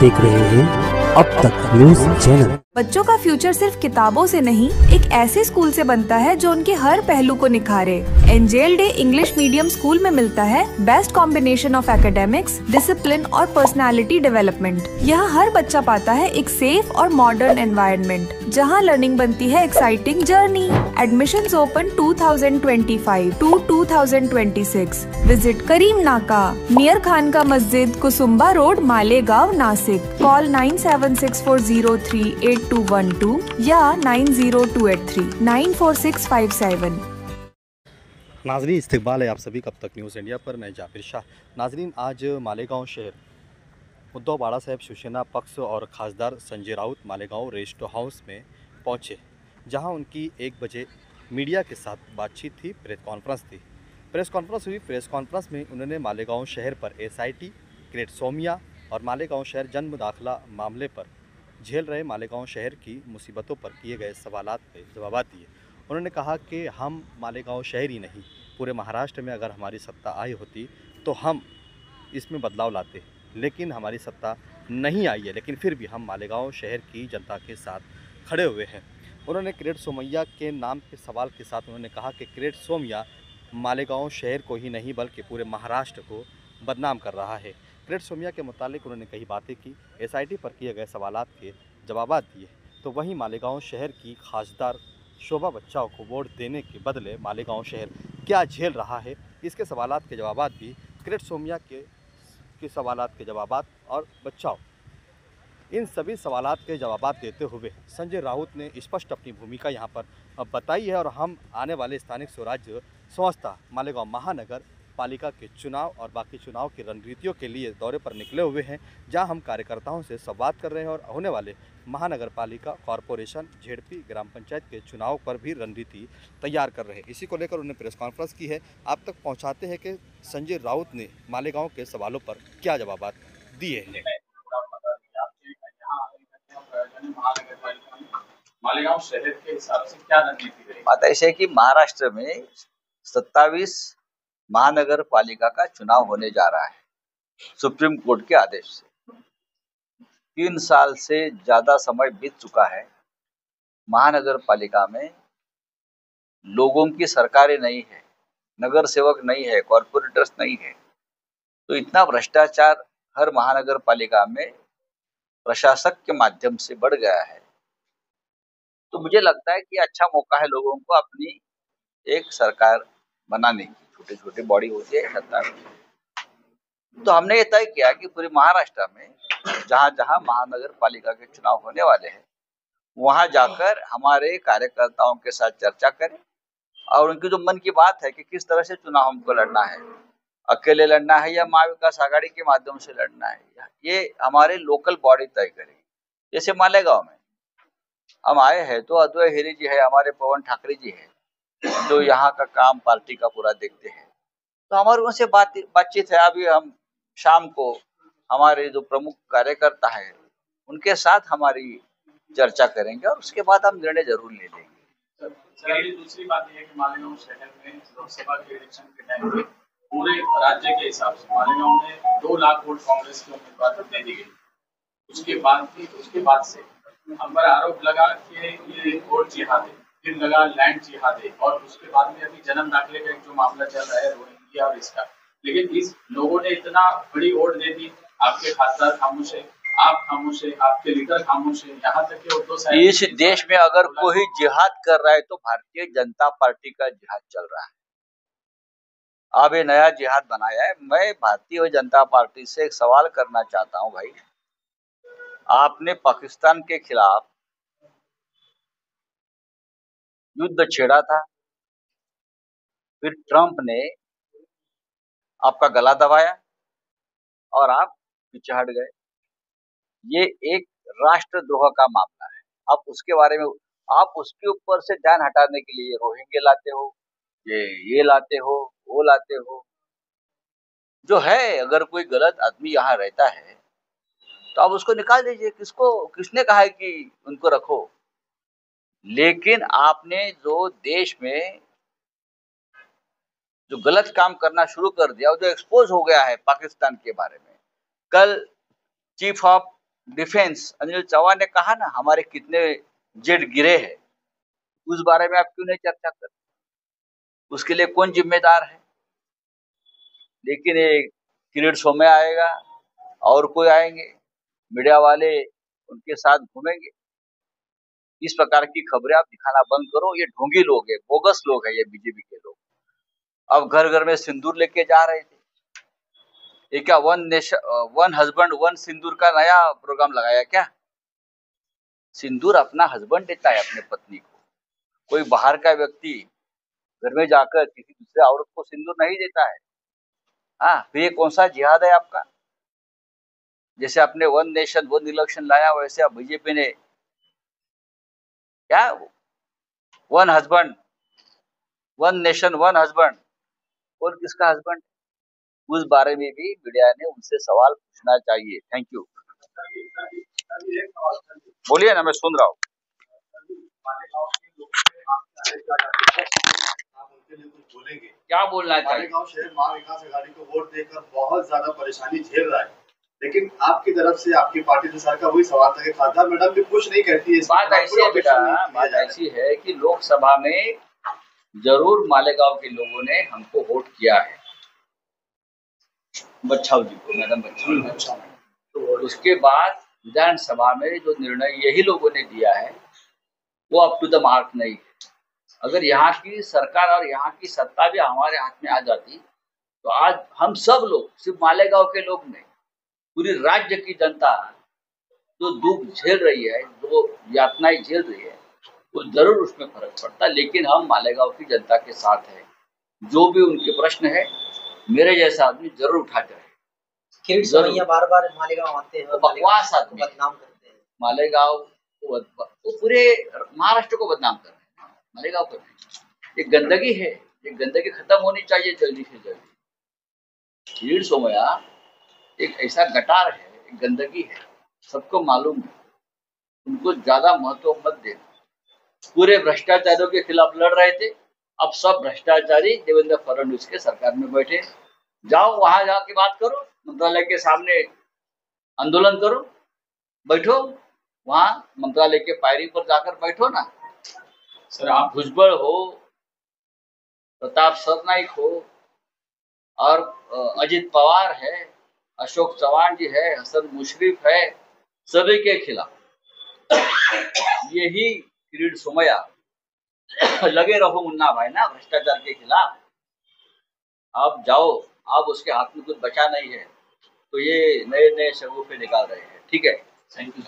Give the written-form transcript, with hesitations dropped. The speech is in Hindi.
देख रहे हैं अब तक न्यूज चैनल। बच्चों का फ्यूचर सिर्फ किताबों से नहीं, एक ऐसे स्कूल से बनता है जो उनके हर पहलू को निखारे। Angel Day English medium school में मिलता है best combination of academics, discipline और पर्सनालिटी डेवलपमेंट। यहाँ हर बच्चा पाता है एक सेफ और मॉडर्न एनवायरनमेंट जहाँ लर्निंग बनती है exciting journey. Admissions open 2025 to 2026। Visit Karim Naka near Khanka Masjid, Kusumba road, Malegaon, Nashik. Call 9764038212 या 9028394657। नाजरीन, इस्तकबाल है आप सभी का अब तक न्यूज़ इंडिया पर। मैं जाबिर शाह। नाजरीन, आज मालेगांव शहर उद्धव बाड़ा साहेब शिवसेना पक्ष और खासदार संजय राउत मालेगांव रेस्ट हाउस में पहुंचे, जहां उनकी 1 बजे मीडिया के साथ बातचीत थी, प्रेस कॉन्फ्रेंस थी। प्रेस कॉन्फ्रेंस हुई। प्रेस कॉन्फ्रेंस में उन्होंने मालेगांव शहर पर SIT, क्रेट सोमिया और मालेगांव शहर जन्म दाखिला मामले पर झेल रहे मालेगांव शहर की मुसीबतों पर किए गए सवालात पे जवाब दिए। उन्होंने कहा कि हम मालेगांव शहर ही नहीं, पूरे महाराष्ट्र में अगर हमारी सत्ता आई होती तो हम इसमें बदलाव लाते, लेकिन हमारी सत्ता नहीं आई है, लेकिन फिर भी हम मालेगांव शहर की जनता के साथ खड़े हुए हैं। उन्होंने क्रेट सोमैया के नाम के सवाल के साथ उन्होंने कहा कि क्रेट सोमैया मालेगांव शहर को ही नहीं बल्कि पूरे महाराष्ट्र को बदनाम कर रहा है। क्रेट सोमैया के मुतालिक उन्होंने कई बातें की, SIT पर किए गए सवालात के जवाब दिए। तो वहीं मालेगांव शहर की खासदार शोभा बच्चाओं को वोट देने के बदले मालेगांव शहर क्या झेल रहा है, इसके सवालात के जवाब भी क्रेट सोमैया के सवालात के जवाब और बच्चाओ, इन सभी सवालात के जवाब देते हुए संजय राउत ने स्पष्ट अपनी भूमिका यहां पर बताई है। और हम आने वाले स्थानिक स्वराज्य संस्था मालेगांव महानगर पालिका के चुनाव और बाकी चुनाव की रणनीतियों के लिए दौरे पर निकले हुए हैं, जहां हम कार्यकर्ताओं से संवाद कर रहे हैं और होने वाले महानगर पालिका, कॉरपोरेशन, ZP, ग्राम पंचायत के चुनाव पर भी रणनीति तैयार कर रहे हैं। इसी को लेकर उन्होंने प्रेस कॉन्फ्रेंस की है। आप तक पहुंचाते हैं कि संजय राउत ने मालेगांव के सवालों पर क्या जवाब दिए हैं। मालेगांव शहर के हिसाब से क्या रणनीति रहेगी? बात ऐसी है कि महाराष्ट्र में 27 महानगर पालिका का चुनाव होने जा रहा है सुप्रीम कोर्ट के आदेश से। 3 साल से ज्यादा समय बीत चुका है। महानगर पालिका में लोगों की सरकारें नहीं है, नगर सेवक नहीं है, कॉर्पोरेटर्स नहीं है, तो इतना भ्रष्टाचार हर महानगर पालिका में प्रशासक के माध्यम से बढ़ गया है। तो मुझे लगता है कि अच्छा मौका है लोगों को अपनी एक सरकार बनाने की। छोटे छोटे बॉडी होती है सत्ता में, तो हमने ये तय किया कि पूरे महाराष्ट्र में जहां जहां महानगर पालिका के चुनाव होने वाले हैं वहां जाकर हमारे कार्यकर्ताओं के साथ चर्चा करें और उनकी जो मन की बात है कि किस तरह से चुनाव हमको लड़ना है, अकेले लड़ना है या महाविकास आघाड़ी के माध्यम से लड़ना है, ये हमारे लोकल बॉडी तय करेगी। जैसे मालेगांव में हम आए हैं तो अद्वैय हेरी जी है, हमारे पवन ठाकरे जी है, जो यहाँ का काम पार्टी का पूरा देखते हैं, तो हमारे उनसे बातचीत है। अभी हम शाम को हमारे जो प्रमुख कार्यकर्ता है उनके साथ हमारी चर्चा करेंगे और उसके बाद हम निर्णय जरूर ले लेंगे। दूसरी बात यह है कि मालेगांव शहर में लोकसभा के इलेक्शन के टाइम पे पूरे राज्य के हिसाब से मालेगांव में 2 लाख वोट कांग्रेस के उम्मीदवार को दे दी गई। उसके बाद से हम पर आरोप लगा कि ये वोट जिहाद है, फिर लगा लैंड जिहाद है, और उसके बाद में अभी जन्म दाखिले का एक जो मामला चल रहा है रोहिंग्या और इसका, लेकिन इस लोगों ने इतना बड़ी वोट दे दी। आपके खासदार खामोश है, आप खामोश है, आपके लीडर खामोश है, यहाँ तक कि उद्धव साहब इस देश में अगर कोई जिहाद कर रहा है तो भारतीय जनता पार्टी का जिहाद चल रहा है। अब ये नया जिहाद बनाया है। मैं भारतीय जनता पार्टी से एक सवाल करना चाहता हूं, भाई आपने पाकिस्तान के खिलाफ युद्ध छेड़ा था, फिर ट्रंप ने आपका गला दबाया और आप पीछे हट गए। ये एक राष्ट्रद्रोह का मामला है। आप उसके बारे में आप उसके ऊपर से ध्यान हटाने के लिए रोहिंग्या लाते हो, ये लाते हो, वो लाते हो। जो है, अगर कोई गलत आदमी यहाँ रहता है तो आप उसको निकाल दीजिए। किसने कहा है कि उनको रखो? लेकिन आपने जो देश में जो गलत काम करना शुरू कर दिया, जो एक्सपोज हो गया है पाकिस्तान के बारे में। कल chief of defence Anil Chauhan ने कहा ना हमारे कितने जेट गिरे हैं, उस बारे में आप क्यों नहीं चर्चा करते? उसके लिए कौन जिम्मेदार है? लेकिन ये किरीट शो में आएगा और कोई आएंगे, मीडिया वाले उनके साथ घूमेंगे। इस प्रकार की खबरें आप दिखाना बंद करो। ये ढोंगी लोग है, बोगस लोग है ये बीजेपी के लोग। अब घर घर में सिंदूर लेके जा रहे थे। ये क्या वन हस्बैंड वन सिंदूर का नया प्रोग्राम लगाया क्या? सिंदूर अपना हस्बैंड देता है अपने पत्नी को, कोई बाहर का व्यक्ति घर में जाकर किसी दूसरे औरत को सिंदूर नहीं देता है। हाँ, तो ये कौन सा जिहाद है आपका? जैसे आपने वन नेशन वन इलेक्शन लाया, वैसे अब बीजेपी ने क्या one husband one nation one husband, कौन किसका हस्बैंड? उस बारे में भी मीडिया ने उनसे सवाल पूछना चाहिए। Thank you. बोलिए ना, मैं सुन रहा हूँ। क्या बोलना चाहिए? मालेगांव शहर महाविकास आघाड़ी को वोट देकर बहुत ज्यादा परेशानी झेल रहा है, लेकिन आपकी तरफ से आपकी पार्टी के सर का वही सवाल था कि खासदार मैडम भी कुछ नहीं कहती है। बात ऐसी है बेटा, बात ऐसी है कि लोकसभा में जरूर मालेगांव के लोगों ने हमको वोट किया है, बच्चाऊ जी को, मैडम बच्चाऊ। तो उसके बाद विधानसभा में जो निर्णय यही लोगों ने दिया है वो अप टू द मार्क नहीं है। अगर यहाँ की सरकार और यहाँ की सत्ता भी हमारे हाथ में आ जाती तो आज हम सब लोग, सिर्फ मालेगांव के लोग नहीं, पूरी राज्य की जनता जो दुख झेल रही है, जो यातनाएं झेल रही है, वो जरूर उसमें फर्क पड़ता। लेकिन हम मालेगांव की जनता के साथ हैं। जो भी उनके प्रश्न है मेरे जैसा आदमी जरूर उठाते रहे। बार बार मालेगांव आते हैं, बकवास आदमी बदनाम करते हैं। मालेगांव वो पूरे महाराष्ट्र को बदनाम कर रहे हैं, मालेगांव को नहीं। ये गंदगी है, ये गंदगी खत्म होनी चाहिए जल्दी से जल्दी। किरीट सोमैया एक ऐसा गटार है, एक गंदगी है, सबको मालूम है। उनको ज्यादा महत्व मत देना। पूरे भ्रष्टाचारियों के खिलाफ लड़ रहे थे, अब सब भ्रष्टाचारी देवेंद्र फडणवीस के सरकार में बैठे। जाओ वहां जाके बात करो, मंत्रालय के सामने आंदोलन करो, बैठो वहां मंत्रालय के पायरी पर जाकर बैठो ना। सर आप भुजबल हो, प्रताप सरनाइक हो, और अजित पवार है, अशोक चौहान जी है, हसन मुशर्रफ है, सभी के खिलाफ यही किरीट सोमैया लगे रहो मुन्ना भाई ना भ्रष्टाचार के खिलाफ। आप जाओ, आप उसके हाथ में कुछ बचा नहीं है, तो ये नए नए शगुफे निकाल रहे हैं। ठीक है, थैंक यू।